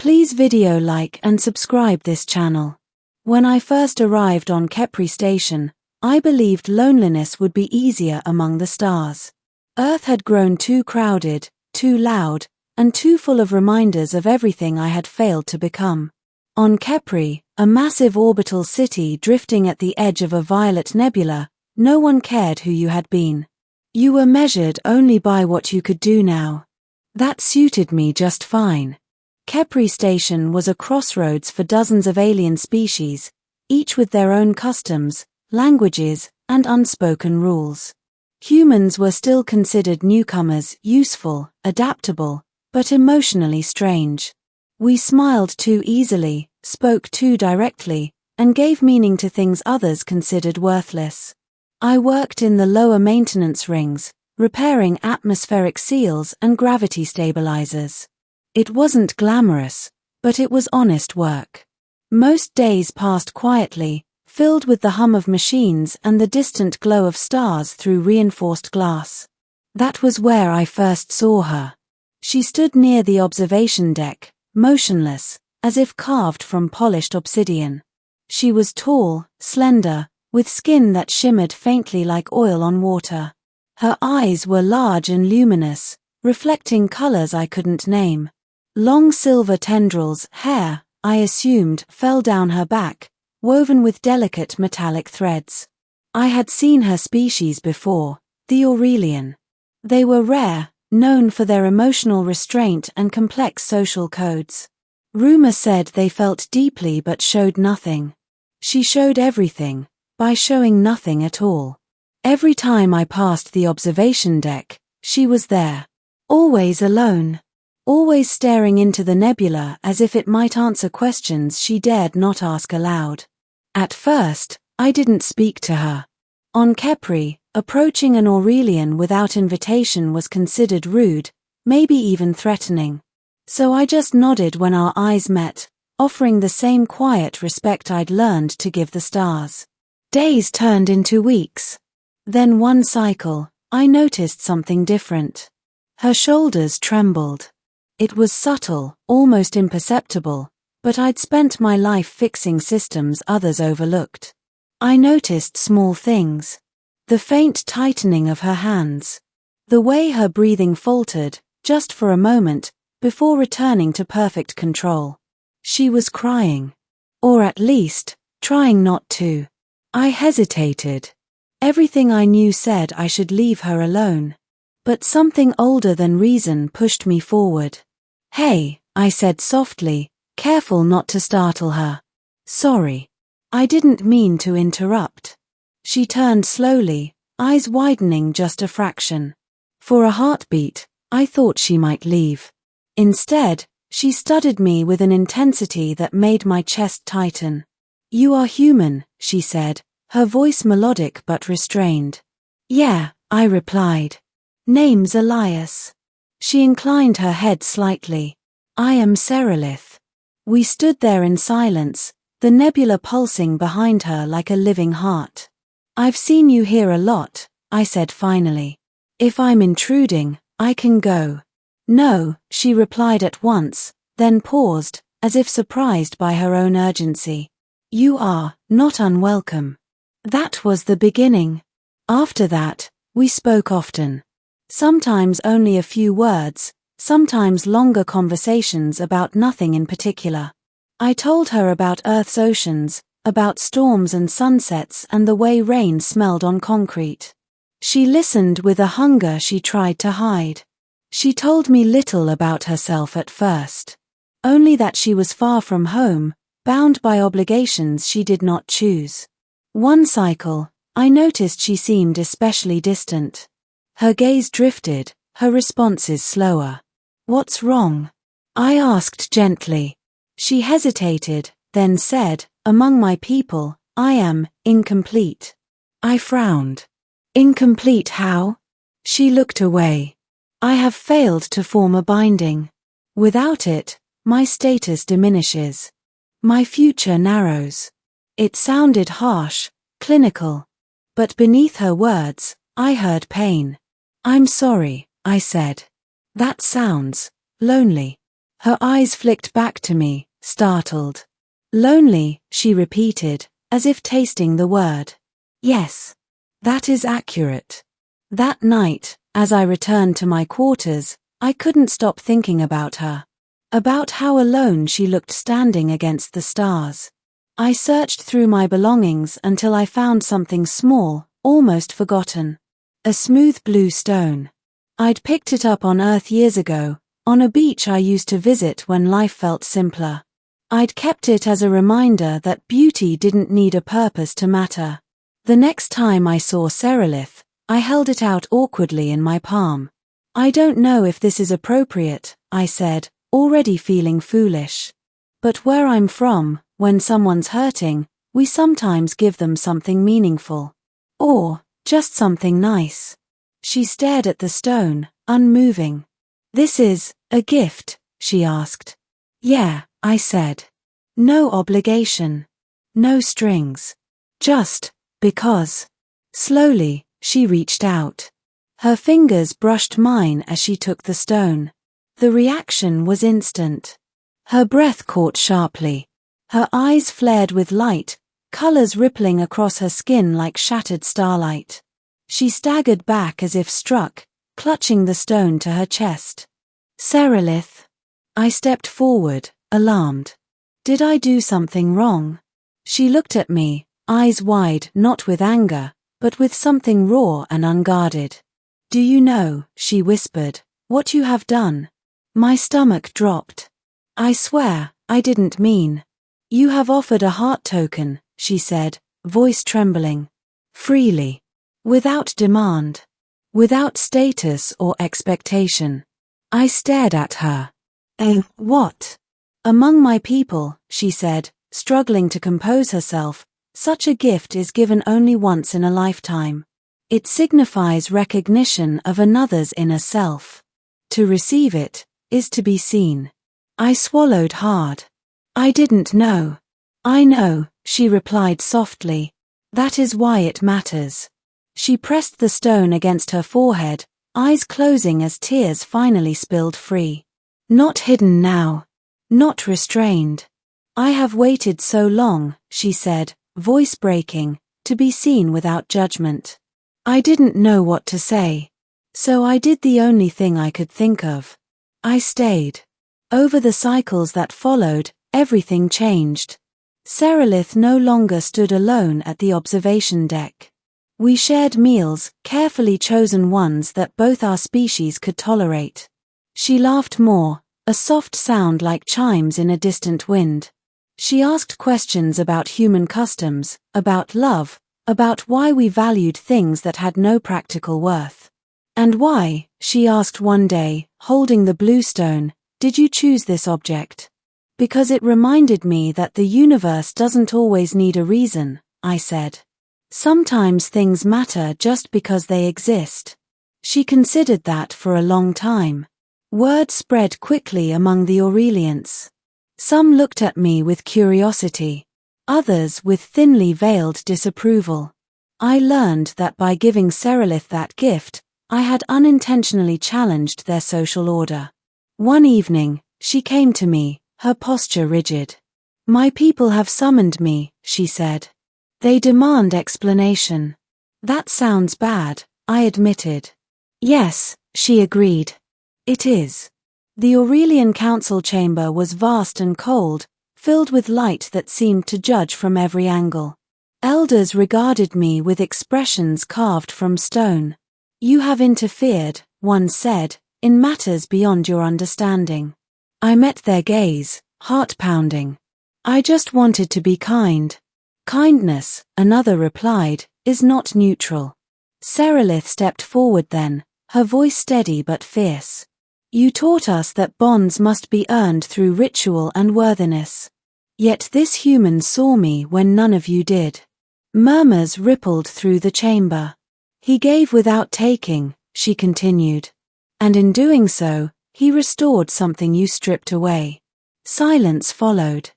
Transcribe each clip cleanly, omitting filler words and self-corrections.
Please video like and subscribe this channel. When I first arrived on Kepri station, I believed loneliness would be easier among the stars. Earth had grown too crowded, too loud, and too full of reminders of everything I had failed to become. On Kepri, a massive orbital city drifting at the edge of a violet nebula, no one cared who you had been. You were measured only by what you could do now. That suited me just fine. Kepri station was a crossroads for dozens of alien species, each with their own customs, languages, and unspoken rules. Humans were still considered newcomers, useful, adaptable, but emotionally strange. We smiled too easily, spoke too directly, and gave meaning to things others considered worthless. I worked in the lower maintenance rings, repairing atmospheric seals and gravity stabilizers. It wasn't glamorous, but it was honest work. Most days passed quietly, filled with the hum of machines and the distant glow of stars through reinforced glass. That was where I first saw her. She stood near the observation deck, motionless, as if carved from polished obsidian. She was tall, slender, with skin that shimmered faintly like oil on water. Her eyes were large and luminous, reflecting colors I couldn't name. Long silver tendrils, hair, I assumed, fell down her back, woven with delicate metallic threads. I had seen her species before, the Aurelian. They were rare, known for their emotional restraint and complex social codes. Rumor said they felt deeply but showed nothing. She showed everything, by showing nothing at all. Every time I passed the observation deck, she was there. Always alone. Always staring into the nebula as if it might answer questions she dared not ask aloud. At first, I didn't speak to her. On Kepri, approaching an Aurelian without invitation was considered rude, maybe even threatening. So I just nodded when our eyes met, offering the same quiet respect I'd learned to give the stars. Days turned into weeks. Then one cycle, I noticed something different. Her shoulders trembled. It was subtle, almost imperceptible, but I'd spent my life fixing systems others overlooked. I noticed small things. The faint tightening of her hands. The way her breathing faltered, just for a moment, before returning to perfect control. She was crying. Or at least, trying not to. I hesitated. Everything I knew said I should leave her alone. But something older than reason pushed me forward. "Hey," I said softly, careful not to startle her. "Sorry. I didn't mean to interrupt." She turned slowly, eyes widening just a fraction. For a heartbeat, I thought she might leave. Instead, she studied me with an intensity that made my chest tighten. "You are human," she said, her voice melodic but restrained. "Yeah," I replied. "Name's Elias." She inclined her head slightly. "I am Serelith." We stood there in silence, the nebula pulsing behind her like a living heart. "I've seen you here a lot," I said finally. "If I'm intruding, I can go." "No," she replied at once, then paused, as if surprised by her own urgency. "You are not unwelcome." That was the beginning. After that, we spoke often. Sometimes only a few words, sometimes longer conversations about nothing in particular. I told her about Earth's oceans, about storms and sunsets and the way rain smelled on concrete. She listened with a hunger she tried to hide. She told me little about herself at first. Only that she was far from home, bound by obligations she did not choose. One cycle, I noticed she seemed especially distant. Her gaze drifted, her responses slower. "What's wrong?" I asked gently. She hesitated, then said, "Among my people, I am incomplete." I frowned. "Incomplete how?" She looked away. "I have failed to form a binding. Without it, my status diminishes. My future narrows." It sounded harsh, clinical. But beneath her words, I heard pain. "I'm sorry," I said. "That sounds lonely." Her eyes flicked back to me, startled. Lonely, she repeated, as if tasting the word. Yes. That is accurate. That night, as I returned to my quarters, I couldn't stop thinking about her. About how alone she looked standing against the stars. I searched through my belongings until I found something small, almost forgotten. A smooth blue stone. I'd picked it up on Earth years ago, on a beach I used to visit when life felt simpler. I'd kept it as a reminder that beauty didn't need a purpose to matter. The next time I saw Serelith, I held it out awkwardly in my palm. I don't know if this is appropriate, I said, already feeling foolish. But where I'm from, when someone's hurting, we sometimes give them something meaningful. Or, just something nice. She stared at the stone, unmoving. This is a gift, she asked. Yeah, I said. No obligation. No strings. Just because. Slowly, she reached out. Her fingers brushed mine as she took the stone. The reaction was instant. Her breath caught sharply. Her eyes flared with light, colors rippling across her skin like shattered starlight. She staggered back as if struck, clutching the stone to her chest. Serelith. I stepped forward, alarmed. Did I do something wrong? She looked at me, eyes wide, not with anger, but with something raw and unguarded. Do you know, she whispered, what you have done? My stomach dropped. I swear, I didn't mean. You have offered a heart token, she said, voice trembling. Freely. Without demand. Without status or expectation. I stared at her. What? Among my people, she said, struggling to compose herself, such a gift is given only once in a lifetime. It signifies recognition of another's inner self. To receive it is to be seen. I swallowed hard. I didn't know. I know, she replied softly. That is why it matters. She pressed the stone against her forehead, eyes closing as tears finally spilled free. Not hidden now. Not restrained. I have waited so long, she said, voice breaking, to be seen without judgment. I didn't know what to say. So I did the only thing I could think of. I stayed. Over the cycles that followed, everything changed. Serelith no longer stood alone at the observation deck. We shared meals, carefully chosen ones that both our species could tolerate. She laughed more, a soft sound like chimes in a distant wind. She asked questions about human customs, about love, about why we valued things that had no practical worth. And why, she asked one day, holding the blue stone, did you choose this object? Because it reminded me that the universe doesn't always need a reason, I said. Sometimes things matter just because they exist. She considered that for a long time. Word spread quickly among the Aurelians. Some looked at me with curiosity, others with thinly veiled disapproval. I learned that by giving Serelith that gift, I had unintentionally challenged their social order. One evening, she came to me, her posture rigid. My people have summoned me, she said. They demand explanation. That sounds bad, I admitted. Yes, she agreed. It is. The Aurelian council chamber was vast and cold, filled with light that seemed to judge from every angle. Elders regarded me with expressions carved from stone. You have interfered, one said, in matters beyond your understanding. I met their gaze, heart-pounding. I just wanted to be kind. Kindness, another replied, is not neutral. Serelith stepped forward then, her voice steady but fierce. You taught us that bonds must be earned through ritual and worthiness. Yet this human saw me when none of you did. Murmurs rippled through the chamber. He gave without taking, she continued. And in doing so, he restored something you stripped away. Silence followed.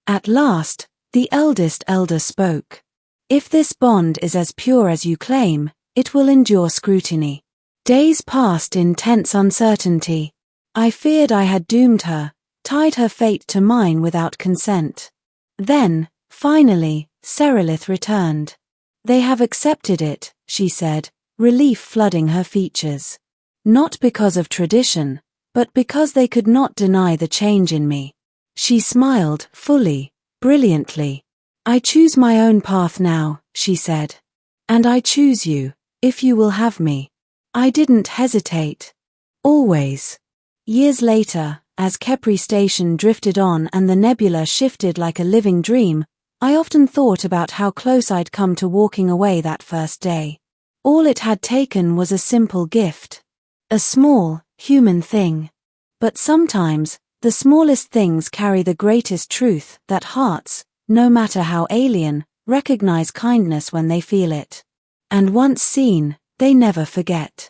At last, the eldest elder spoke. If this bond is as pure as you claim, it will endure scrutiny. Days passed in tense uncertainty. I feared I had doomed her, tied her fate to mine without consent. Then, finally, Cerilith returned. They have accepted it, she said, relief flooding her features. Not because of tradition, but because they could not deny the change in me. She smiled, fully, brilliantly. I choose my own path now, she said. And I choose you, if you will have me. I didn't hesitate. Always. Years later, as Kepri Station drifted on and the nebula shifted like a living dream, I often thought about how close I'd come to walking away that first day. All it had taken was a simple gift. A small, human thing. But sometimes, the smallest things carry the greatest truth that hearts, no matter how alien, recognize kindness when they feel it. And once seen, they never forget.